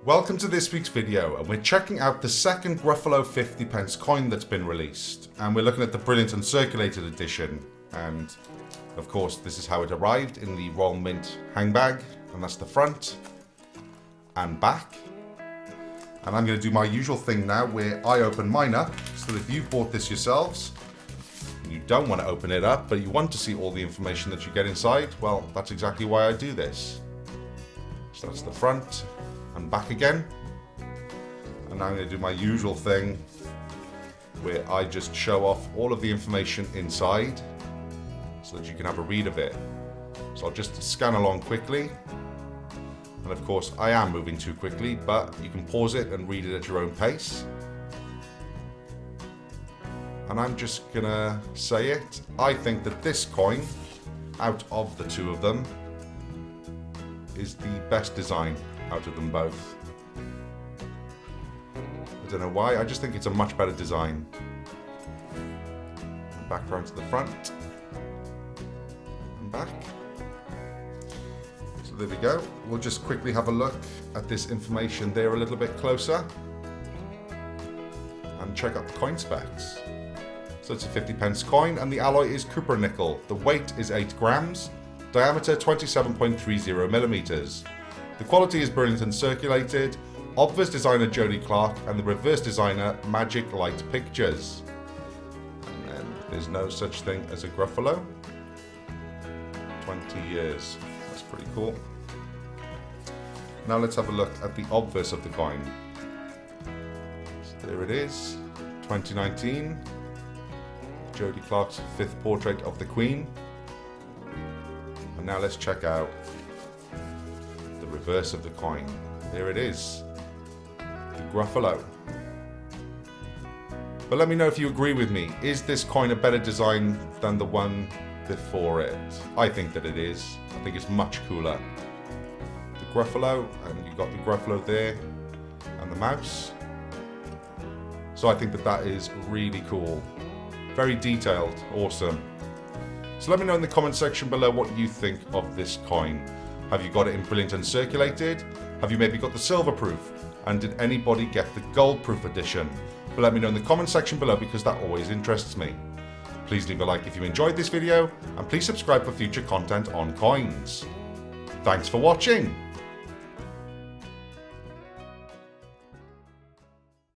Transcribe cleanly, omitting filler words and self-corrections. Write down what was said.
Welcome to this week's video, and we're checking out the second Gruffalo 50p coin that's been released, and we're looking at the Brilliant Uncirculated edition. And of course this is how it arrived in the Royal Mint hangbag, and that's the front and back. And I'm going to do my usual thing now where I open mine up, so that if you bought this yourselves and you don't want to open it up but you want to see all the information that you get inside, well, that's exactly why I do this. So that's the front and back again. And now I'm going to do my usual thing where I just show off all of the information inside so that you can have a read of it. So I'll just scan along quickly, and of course I am moving too quickly, but you can pause it and read it at your own pace. And I'm just gonna say it, I think that this coin, out of the two of them, is the best design out of them both. I don't know why, I just think it's a much better design. And back round to the front and back. So there we go. We'll just quickly have a look at this information there a little bit closer and check out the coin specs. So it's a 50p coin and the alloy is copper nickel. The weight is 8 grams, diameter 27.30 millimeters. The quality is Brilliant Uncirculated, obverse designer Jody Clark and the reverse designer Magic Light Pictures. And then there's no such thing as a Gruffalo. 20 years, that's pretty cool. Now let's have a look at the obverse of the coin. So there it is, 2019, Jody Clark's 5th portrait of the Queen. And now let's check out the reverse of the coin. There it is, the Gruffalo. But let me know if you agree with me. Is this coin a better design than the one before it? I think that it is. I think it's much cooler. The Gruffalo, and you've got the Gruffalo there, and the mouse. So I think that that is really cool. Very detailed, awesome. So let me know in the comment section below what you think of this coin. Have you got it in Brilliant Uncirculated? Have you maybe got the silver proof? And did anybody get the gold proof edition? But let me know in the comment section below, because that always interests me. Please leave a like if you enjoyed this video, and please subscribe for future content on coins. Thanks for watching!